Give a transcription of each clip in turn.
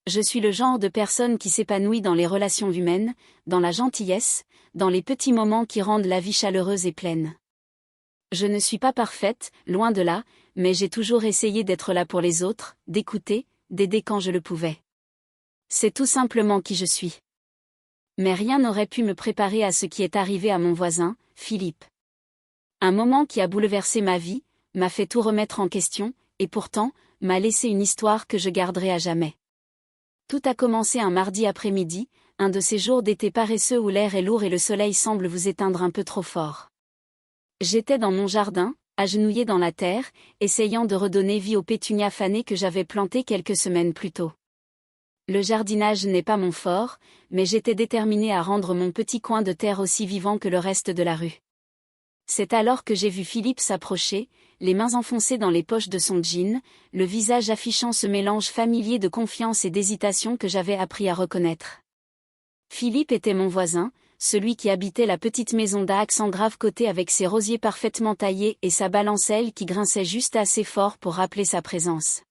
Je suis le genre de personne qui s'épanouit dans les relations humaines, dans la gentillesse, dans les petits moments qui rendent la vie chaleureuse et pleine. Je ne suis pas parfaite, loin de là, mais j'ai toujours essayé d'être là pour les autres, d'écouter, d'aider quand je le pouvais. C'est tout simplement qui je suis. Mais rien n'aurait pu me préparer à ce qui est arrivé à mon voisin, Philippe. Un moment qui a bouleversé ma vie, m'a fait tout remettre en question, et pourtant, m'a laissé une histoire que je garderai à jamais. Tout a commencé un mardi après-midi, un de ces jours d'été paresseux où l'air est lourd et le soleil semble vous éteindre un peu trop fort. J'étais dans mon jardin, agenouillée dans la terre, essayant de redonner vie aux pétunias fanées que j'avais plantées quelques semaines plus tôt. Le jardinage n'est pas mon fort, mais j'étais déterminée à rendre mon petit coin de terre aussi vivant que le reste de la rue. C'est alors que j'ai vu Philippe s'approcher, les mains enfoncées dans les poches de son jean, le visage affichant ce mélange familier de confiance et d'hésitation que j'avais appris à reconnaître. Philippe était mon voisin, celui qui habitait la petite maison d'Axe en grave côté avec ses rosiers parfaitement taillés et sa balancelle qui grinçait juste assez fort pour rappeler sa présence.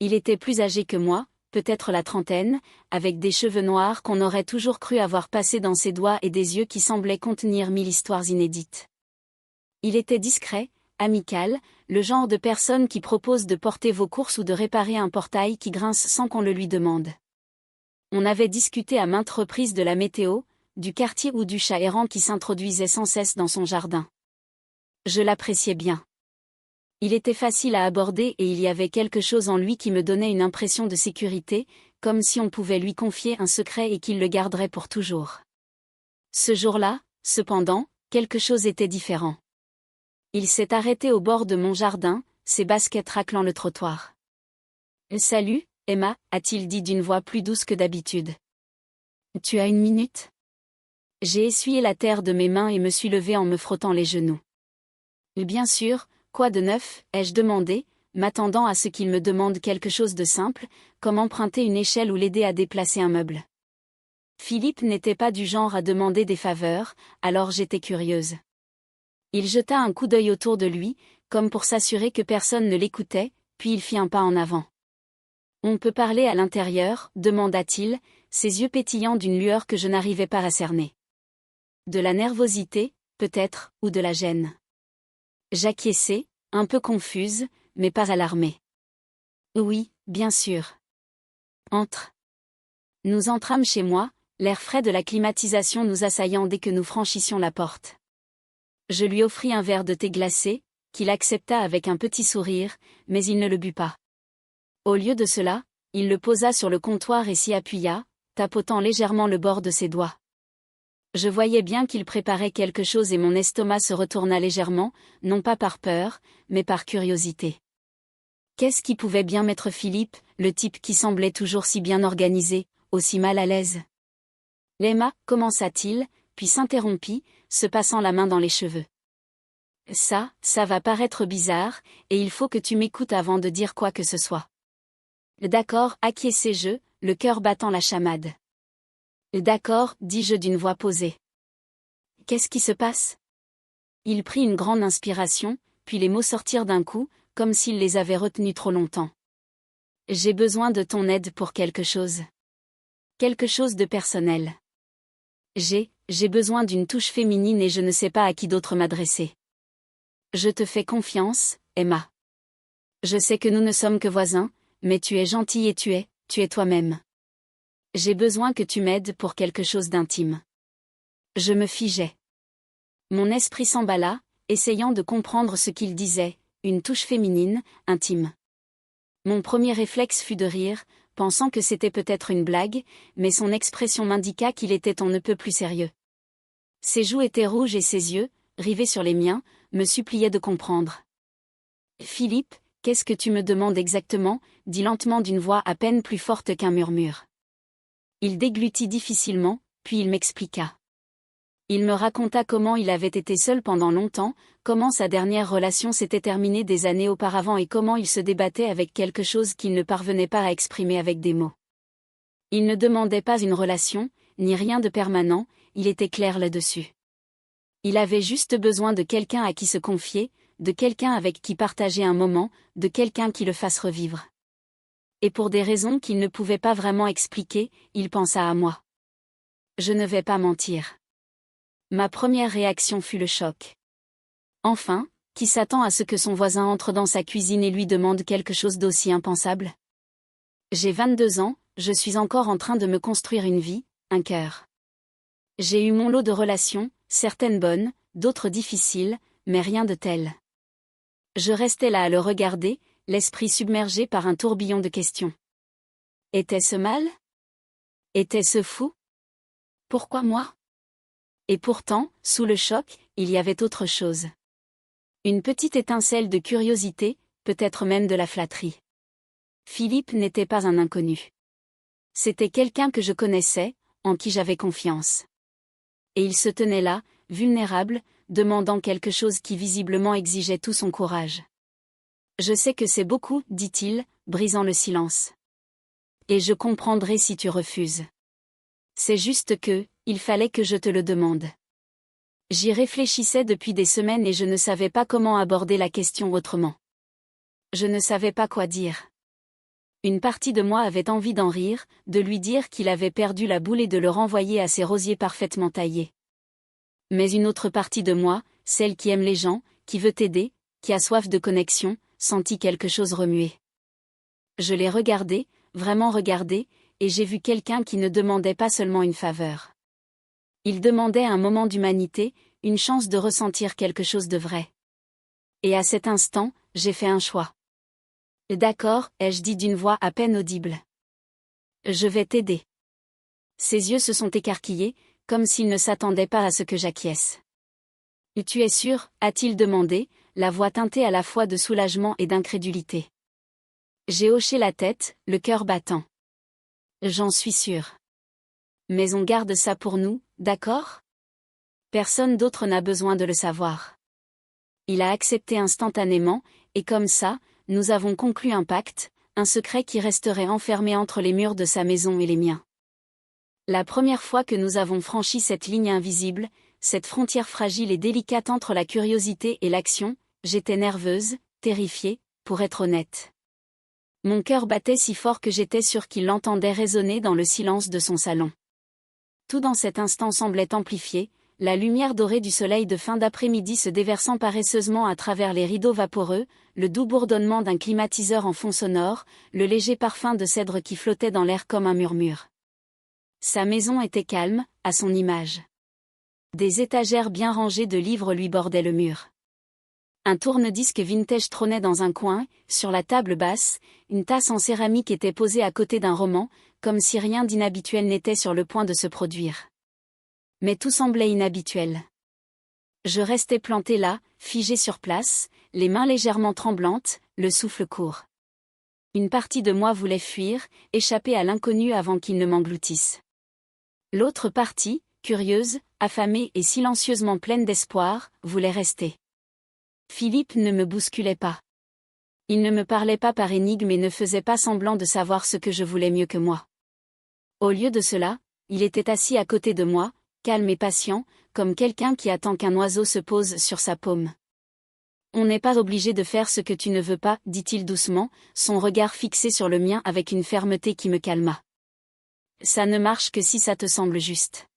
Il était plus âgé que moi, peut-être la trentaine, avec des cheveux noirs qu'on aurait toujours cru avoir passés dans ses doigts et des yeux qui semblaient contenir 1000 histoires inédites. Il était discret, amical, le genre de personne qui propose de porter vos courses ou de réparer un portail qui grince sans qu'on le lui demande. On avait discuté à maintes reprises de la météo, du quartier ou du chat errant qui s'introduisait sans cesse dans son jardin. Je l'appréciais bien. Il était facile à aborder et il y avait quelque chose en lui qui me donnait une impression de sécurité, comme si on pouvait lui confier un secret et qu'il le garderait pour toujours. Ce jour-là, cependant, quelque chose était différent. Il s'est arrêté au bord de mon jardin, ses baskets raclant le trottoir. « Salut, Emma » a-t-il dit d'une voix plus douce que d'habitude. « Tu as une minute ?» J'ai essuyé la terre de mes mains et me suis levée en me frottant les genoux. « Bien sûr, quoi de neuf ?» ai-je demandé, m'attendant à ce qu'il me demande quelque chose de simple, comme emprunter une échelle ou l'aider à déplacer un meuble. Philippe n'était pas du genre à demander des faveurs, alors j'étais curieuse. Il jeta un coup d'œil autour de lui, comme pour s'assurer que personne ne l'écoutait, puis il fit un pas en avant. « On peut parler à l'intérieur ?» demanda-t-il, ses yeux pétillants d'une lueur que je n'arrivais pas à cerner. De la nervosité, peut-être, ou de la gêne. J'acquiesçai, un peu confuse, mais pas alarmée. « Oui, bien sûr. » Entre. Nous entrâmes chez moi, l'air frais de la climatisation nous assaillant dès que nous franchissions la porte. Je lui offris un verre de thé glacé, qu'il accepta avec un petit sourire, mais il ne le but pas. Au lieu de cela, il le posa sur le comptoir et s'y appuya, tapotant légèrement le bord de ses doigts. Je voyais bien qu'il préparait quelque chose et mon estomac se retourna légèrement, non pas par peur, mais par curiosité. Qu'est-ce qui pouvait bien mettre Philippe, le type qui semblait toujours si bien organisé, aussi mal à l'aise ? « Emma » commença-t-il, puis s'interrompit, se passant la main dans les cheveux. « Ça va paraître bizarre, et il faut que tu m'écoutes avant de dire quoi que ce soit. »« D'accord » acquiesçai-je, le cœur battant la chamade. « D'accord » dis-je d'une voix posée. « Qu'est-ce qui se passe ?» Il prit une grande inspiration, puis les mots sortirent d'un coup, comme s'il les avait retenus trop longtemps. « J'ai besoin de ton aide pour quelque chose. Quelque chose de personnel. J'ai besoin d'une touche féminine et je ne sais pas à qui d'autre m'adresser. Je te fais confiance, Emma. Je sais que nous ne sommes que voisins, mais tu es gentille et tu es toi-même. J'ai besoin que tu m'aides pour quelque chose d'intime. » Je me figeai. Mon esprit s'emballa, essayant de comprendre ce qu'il disait, une touche féminine, intime. Mon premier réflexe fut de rire, pensant que c'était peut-être une blague, mais son expression m'indiqua qu'il était on ne peut plus sérieux. Ses joues étaient rouges et ses yeux, rivés sur les miens, me suppliaient de comprendre. « Philippe, qu'est-ce que tu me demandes exactement ?» dit lentement d'une voix à peine plus forte qu'un murmure. Il déglutit difficilement, puis il m'expliqua. Il me raconta comment il avait été seul pendant longtemps, comment sa dernière relation s'était terminée des années auparavant et comment il se débattait avec quelque chose qu'il ne parvenait pas à exprimer avec des mots. Il ne demandait pas une relation, ni rien de permanent, il était clair là-dessus. Il avait juste besoin de quelqu'un à qui se confier, de quelqu'un avec qui partager un moment, de quelqu'un qui le fasse revivre. Et pour des raisons qu'il ne pouvait pas vraiment expliquer, il pensa à moi. Je ne vais pas mentir. Ma première réaction fut le choc. Enfin, qui s'attend à ce que son voisin entre dans sa cuisine et lui demande quelque chose d'aussi impensable? J'ai 22 ans, je suis encore en train de me construire une vie, un cœur. J'ai eu mon lot de relations, certaines bonnes, d'autres difficiles, mais rien de tel. Je restais là à le regarder, l'esprit submergé par un tourbillon de questions. Était-ce mal? Était-ce fou? Pourquoi moi? Et pourtant, sous le choc, il y avait autre chose. Une petite étincelle de curiosité, peut-être même de la flatterie. Philippe n'était pas un inconnu. C'était quelqu'un que je connaissais, en qui j'avais confiance. Et il se tenait là, vulnérable, demandant quelque chose qui visiblement exigeait tout son courage. Je sais que c'est beaucoup, dit-il, brisant le silence. Et je comprendrai si tu refuses. C'est juste que, il fallait que je te le demande. J'y réfléchissais depuis des semaines et je ne savais pas comment aborder la question autrement. Je ne savais pas quoi dire. Une partie de moi avait envie d'en rire, de lui dire qu'il avait perdu la boule et de le renvoyer à ses rosiers parfaitement taillés. Mais une autre partie de moi, celle qui aime les gens, qui veut aider, qui a soif de connexion, sentit quelque chose remuer. Je l'ai regardé, vraiment regardé, et j'ai vu quelqu'un qui ne demandait pas seulement une faveur. Il demandait un moment d'humanité, une chance de ressentir quelque chose de vrai. Et à cet instant, j'ai fait un choix. D'accord, ai-je dit d'une voix à peine audible. Je vais t'aider. Ses yeux se sont écarquillés, comme s'il ne s'attendait pas à ce que j'acquiesce. Tu es sûr, a-t-il demandé, la voix teintée à la fois de soulagement et d'incrédulité. J'ai hoché la tête, le cœur battant. J'en suis sûr. Mais on garde ça pour nous, d'accord? Personne d'autre n'a besoin de le savoir. Il a accepté instantanément, et comme ça, nous avons conclu un pacte, un secret qui resterait enfermé entre les murs de sa maison et les miens. La première fois que nous avons franchi cette ligne invisible, cette frontière fragile et délicate entre la curiosité et l'action, j'étais nerveuse, terrifiée, pour être honnête. Mon cœur battait si fort que j'étais sûre qu'il l'entendait résonner dans le silence de son salon. Tout dans cet instant semblait amplifié, la lumière dorée du soleil de fin d'après-midi se déversant paresseusement à travers les rideaux vaporeux, le doux bourdonnement d'un climatiseur en fond sonore, le léger parfum de cèdre qui flottait dans l'air comme un murmure. Sa maison était calme, à son image. Des étagères bien rangées de livres lui bordaient le mur. Un tourne-disque vintage trônait dans un coin, sur la table basse, une tasse en céramique était posée à côté d'un roman, comme si rien d'inhabituel n'était sur le point de se produire. Mais tout semblait inhabituel. Je restais plantée là, figée sur place, les mains légèrement tremblantes, le souffle court. Une partie de moi voulait fuir, échapper à l'inconnu avant qu'il ne m'engloutisse. L'autre partie, curieuse, affamée et silencieusement pleine d'espoir, voulait rester. Philippe ne me bousculait pas. Il ne me parlait pas par énigme et ne faisait pas semblant de savoir ce que je voulais mieux que moi. Au lieu de cela, il était assis à côté de moi, calme et patient, comme quelqu'un qui attend qu'un oiseau se pose sur sa paume. On n'est pas obligé de faire ce que tu ne veux pas, dit-il doucement, son regard fixé sur le mien avec une fermeté qui me calma. Ça ne marche que si ça te semble juste.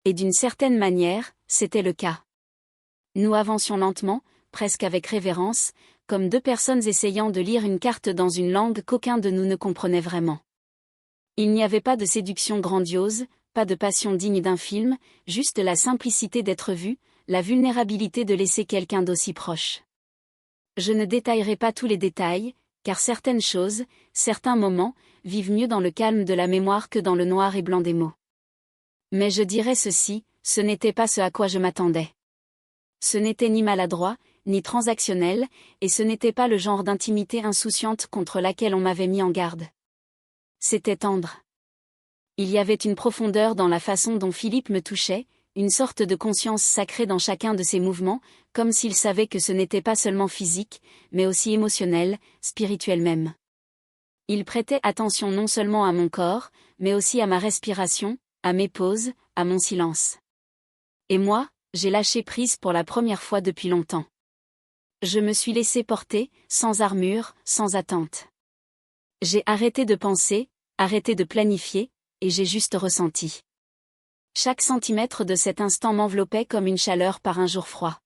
Et d'une certaine manière, c'était le cas. Nous avancions lentement, presque avec révérence, comme deux personnes essayant de lire une carte dans une langue qu'aucun de nous ne comprenait vraiment. Il n'y avait pas de séduction grandiose, pas de passion digne d'un film, juste la simplicité d'être vu, la vulnérabilité de laisser quelqu'un d'aussi proche. Je ne détaillerai pas tous les détails, car certaines choses, certains moments, vivent mieux dans le calme de la mémoire que dans le noir et blanc des mots. Mais je dirais ceci, ce n'était pas ce à quoi je m'attendais. Ce n'était ni maladroit, ni transactionnel, et ce n'était pas le genre d'intimité insouciante contre laquelle on m'avait mis en garde. C'était tendre. Il y avait une profondeur dans la façon dont Philippe me touchait, une sorte de conscience sacrée dans chacun de ses mouvements, comme s'il savait que ce n'était pas seulement physique, mais aussi émotionnel, spirituel même. Il prêtait attention non seulement à mon corps, mais aussi à ma respiration, à mes pauses, à mon silence. Et moi, j'ai lâché prise pour la première fois depuis longtemps. Je me suis laissé porter, sans armure, sans attente. J'ai arrêté de penser, arrêté de planifier, et j'ai juste ressenti. Chaque centimètre de cet instant m'enveloppait comme une chaleur par un jour froid.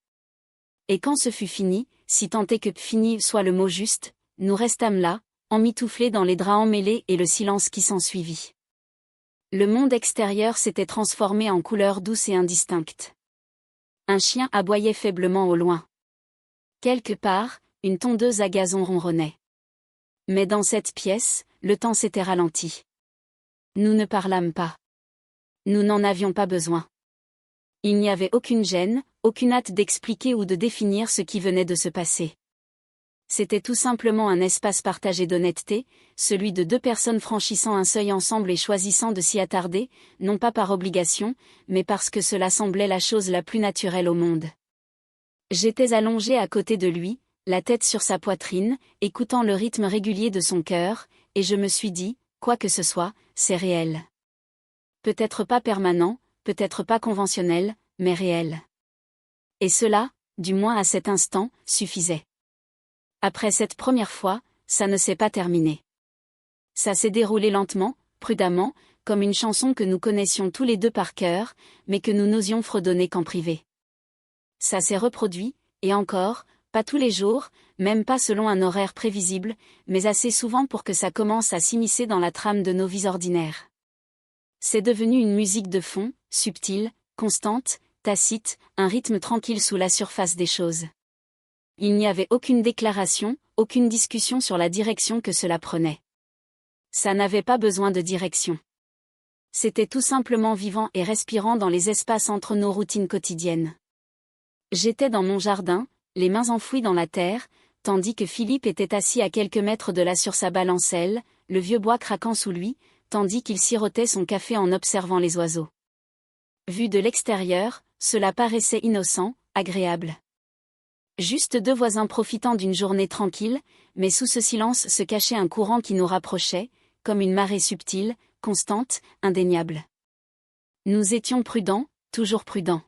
Et quand ce fut fini, si tant est que fini soit le mot juste, nous restâmes là, emmitouflés dans les draps emmêlés et le silence qui s'ensuivit. Le monde extérieur s'était transformé en couleurs douces et indistinctes. Un chien aboyait faiblement au loin. Quelque part, une tondeuse à gazon ronronnait. Mais dans cette pièce, le temps s'était ralenti. Nous ne parlâmes pas. Nous n'en avions pas besoin. Il n'y avait aucune gêne, aucune hâte d'expliquer ou de définir ce qui venait de se passer. C'était tout simplement un espace partagé d'honnêteté, celui de deux personnes franchissant un seuil ensemble et choisissant de s'y attarder, non pas par obligation, mais parce que cela semblait la chose la plus naturelle au monde. J'étais allongée à côté de lui, la tête sur sa poitrine, écoutant le rythme régulier de son cœur, et je me suis dit, quoi que ce soit, c'est réel. Peut-être pas permanent, peut-être pas conventionnel, mais réel. Et cela, du moins à cet instant, suffisait. Après cette première fois, ça ne s'est pas terminé. Ça s'est déroulé lentement, prudemment, comme une chanson que nous connaissions tous les deux par cœur, mais que nous n'osions fredonner qu'en privé. Ça s'est reproduit, et encore, pas tous les jours, même pas selon un horaire prévisible, mais assez souvent pour que ça commence à s'immiscer dans la trame de nos vies ordinaires. C'est devenu une musique de fond, subtile, constante, tacite, un rythme tranquille sous la surface des choses. Il n'y avait aucune déclaration, aucune discussion sur la direction que cela prenait. Ça n'avait pas besoin de direction. C'était tout simplement vivant et respirant dans les espaces entre nos routines quotidiennes. J'étais dans mon jardin, les mains enfouies dans la terre, tandis que Philippe était assis à quelques mètres de là sur sa balancelle, le vieux bois craquant sous lui, tandis qu'il sirotait son café en observant les oiseaux. Vu de l'extérieur, cela paraissait innocent, agréable. Juste deux voisins profitant d'une journée tranquille, mais sous ce silence se cachait un courant qui nous rapprochait, comme une marée subtile, constante, indéniable. Nous étions prudents, toujours prudents.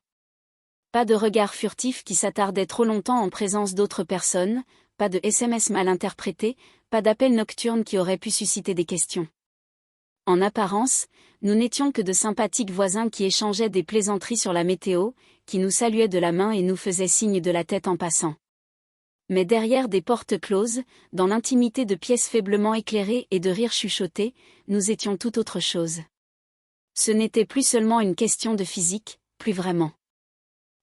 Pas de regard furtif qui s'attardait trop longtemps en présence d'autres personnes, pas de SMS mal interprétés, pas d'appel nocturne qui aurait pu susciter des questions. En apparence, nous n'étions que de sympathiques voisins qui échangeaient des plaisanteries sur la météo, qui nous saluaient de la main et nous faisaient signe de la tête en passant. Mais derrière des portes closes, dans l'intimité de pièces faiblement éclairées et de rires chuchotés, nous étions tout autre chose. Ce n'était plus seulement une question de physique, plus vraiment.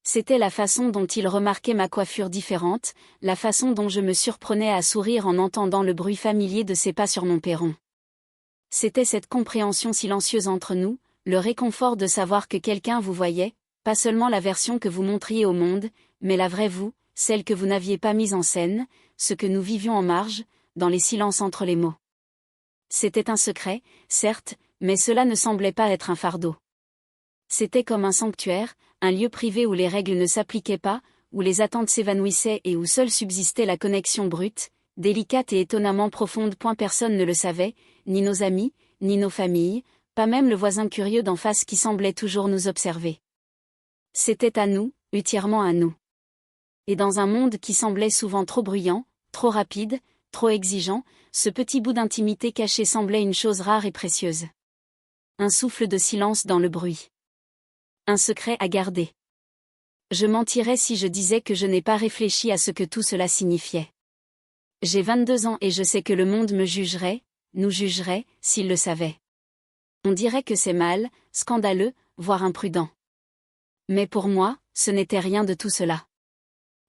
C'était la façon dont il remarquait ma coiffure différente, la façon dont je me surprenais à sourire en entendant le bruit familier de ses pas sur mon perron. C'était cette compréhension silencieuse entre nous, le réconfort de savoir que quelqu'un vous voyait, pas seulement la version que vous montriez au monde, mais la vraie vous, celle que vous n'aviez pas mise en scène, ce que nous vivions en marge, dans les silences entre les mots. C'était un secret, certes, mais cela ne semblait pas être un fardeau. C'était comme un sanctuaire, un lieu privé où les règles ne s'appliquaient pas, où les attentes s'évanouissaient et où seule subsistait la connexion brute, délicate et étonnamment profonde. Personne ne le savait, ni nos amis, ni nos familles, pas même le voisin curieux d'en face qui semblait toujours nous observer. C'était à nous, entièrement à nous. Et dans un monde qui semblait souvent trop bruyant, trop rapide, trop exigeant, ce petit bout d'intimité cachée semblait une chose rare et précieuse. Un souffle de silence dans le bruit. Un secret à garder. Je mentirais si je disais que je n'ai pas réfléchi à ce que tout cela signifiait. J'ai 22 ans et je sais que le monde me jugerait, nous jugerait, s'il le savait. On dirait que c'est mal, scandaleux, voire imprudent. Mais pour moi, ce n'était rien de tout cela.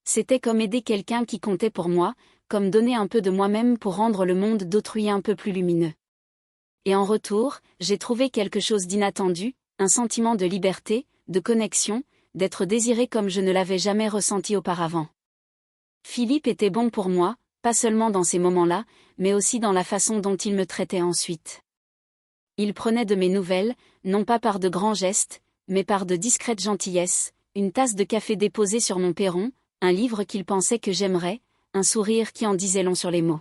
C'était comme aider quelqu'un qui comptait pour moi, comme donner un peu de moi-même pour rendre le monde d'autrui un peu plus lumineux. Et en retour, j'ai trouvé quelque chose d'inattendu, un sentiment de liberté, de connexion, d'être désiré comme je ne l'avais jamais ressenti auparavant. Philippe était bon pour moi, pas seulement dans ces moments-là, mais aussi dans la façon dont il me traitait ensuite. Il prenait de mes nouvelles, non pas par de grands gestes, mais par de discrètes gentillesses, une tasse de café déposée sur mon perron, un livre qu'il pensait que j'aimerais, un sourire qui en disait long sur les mots.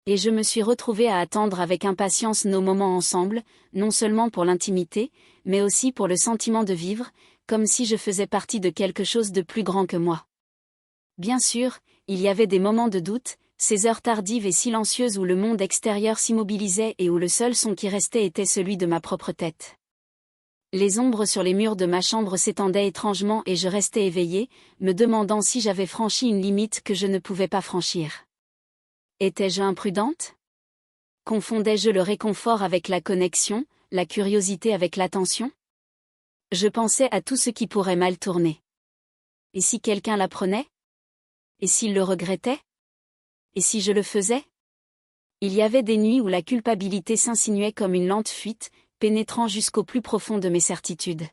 Et je me suis retrouvée à attendre avec impatience nos moments ensemble, non seulement pour l'intimité, mais aussi pour le sentiment de vivre, comme si je faisais partie de quelque chose de plus grand que moi. Bien sûr, il y avait des moments de doute, ces heures tardives et silencieuses où le monde extérieur s'immobilisait et où le seul son qui restait était celui de ma propre tête. Les ombres sur les murs de ma chambre s'étendaient étrangement et je restais éveillée, me demandant si j'avais franchi une limite que je ne pouvais pas franchir. Étais-je imprudente? Confondais-je le réconfort avec la connexion, la curiosité avec l'attention? Je pensais à tout ce qui pourrait mal tourner. Et si quelqu'un l'apprenait? Et s'il le regrettait? Et si je le faisais? Il y avait des nuits où la culpabilité s'insinuait comme une lente fuite, pénétrant jusqu'au plus profond de mes certitudes.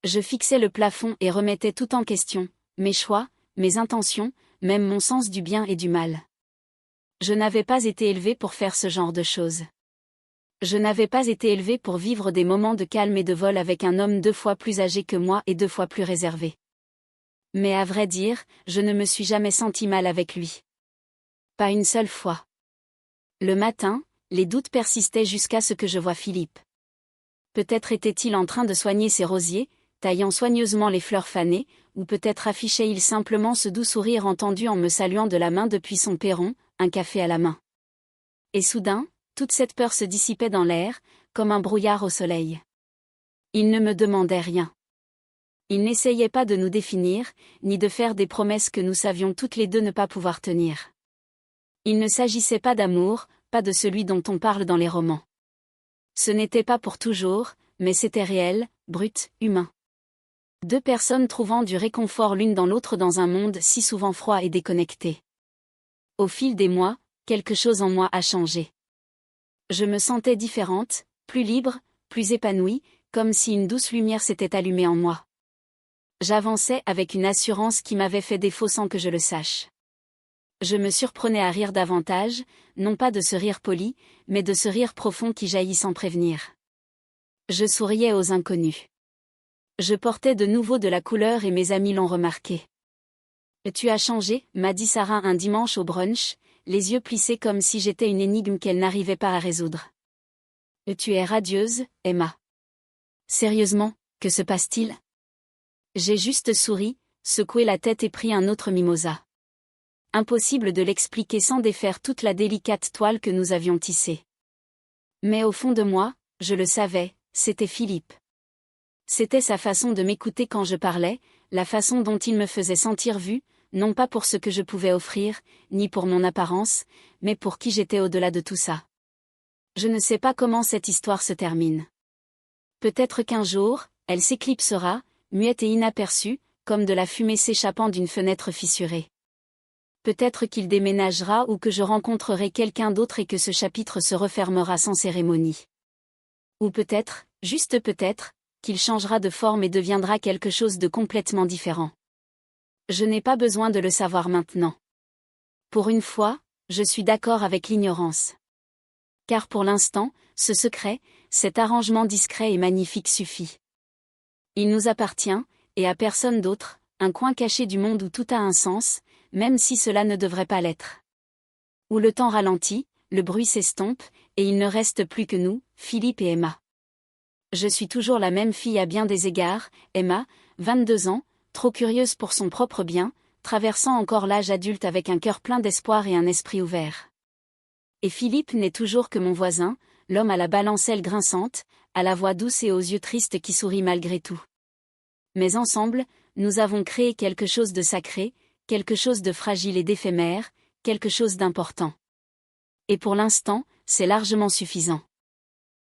Je fixais le plafond et remettais tout en question, mes choix, mes intentions, même mon sens du bien et du mal. Je n'avais pas été élevée pour faire ce genre de choses. Je n'avais pas été élevée pour vivre des moments de calme et de vol avec un homme 2 fois plus âgé que moi et 2 fois plus réservé. Mais à vrai dire, je ne me suis jamais sentie mal avec lui. Pas une seule fois. Le matin, les doutes persistaient jusqu'à ce que je voie Philippe. Peut-être était-il en train de soigner ses rosiers, taillant soigneusement les fleurs fanées, ou peut-être affichait-il simplement ce doux sourire entendu en me saluant de la main depuis son perron, un café à la main. Et soudain, toute cette peur se dissipait dans l'air, comme un brouillard au soleil. Il ne me demandait rien. Il n'essayait pas de nous définir, ni de faire des promesses que nous savions toutes les deux ne pas pouvoir tenir. Il ne s'agissait pas d'amour, pas de celui dont on parle dans les romans. Ce n'était pas pour toujours, mais c'était réel, brut, humain. 2 personnes trouvant du réconfort l'une dans l'autre dans un monde si souvent froid et déconnecté. Au fil des mois, quelque chose en moi a changé. Je me sentais différente, plus libre, plus épanouie, comme si une douce lumière s'était allumée en moi. J'avançais avec une assurance qui m'avait fait défaut sans que je le sache. Je me surprenais à rire davantage, non pas de ce rire poli, mais de ce rire profond qui jaillit sans prévenir. Je souriais aux inconnus. Je portais de nouveau de la couleur et mes amis l'ont remarqué. « Tu as changé » m'a dit Sarah un dimanche au brunch, les yeux plissés comme si j'étais une énigme qu'elle n'arrivait pas à résoudre. « Tu es radieuse, Emma. » « Sérieusement, que se passe-t-il ? » J'ai juste souri, secoué la tête et pris un autre mimosa. Impossible de l'expliquer sans défaire toute la délicate toile que nous avions tissée. Mais au fond de moi, je le savais, c'était Philippe. C'était sa façon de m'écouter quand je parlais, la façon dont il me faisait sentir vue, non pas pour ce que je pouvais offrir, ni pour mon apparence, mais pour qui j'étais au-delà de tout ça. Je ne sais pas comment cette histoire se termine. Peut-être qu'un jour, elle s'éclipsera, muette et inaperçue, comme de la fumée s'échappant d'une fenêtre fissurée. Peut-être qu'il déménagera ou que je rencontrerai quelqu'un d'autre et que ce chapitre se refermera sans cérémonie. Ou peut-être, juste peut-être, qu'il changera de forme et deviendra quelque chose de complètement différent. Je n'ai pas besoin de le savoir maintenant. Pour une fois, je suis d'accord avec l'ignorance. Car pour l'instant, ce secret, cet arrangement discret et magnifique suffit. Il nous appartient, et à personne d'autre, un coin caché du monde où tout a un sens, même si cela ne devrait pas l'être. Où le temps ralentit, le bruit s'estompe, et il ne reste plus que nous, Philippe et Emma. Je suis toujours la même fille à bien des égards, Emma, 22 ans, trop curieuse pour son propre bien, traversant encore l'âge adulte avec un cœur plein d'espoir et un esprit ouvert. Et Philippe n'est toujours que mon voisin, l'homme à la balancelle grinçante, à la voix douce et aux yeux tristes qui sourit malgré tout. Mais ensemble, nous avons créé quelque chose de sacré, quelque chose de fragile et d'éphémère, quelque chose d'important. Et pour l'instant, c'est largement suffisant.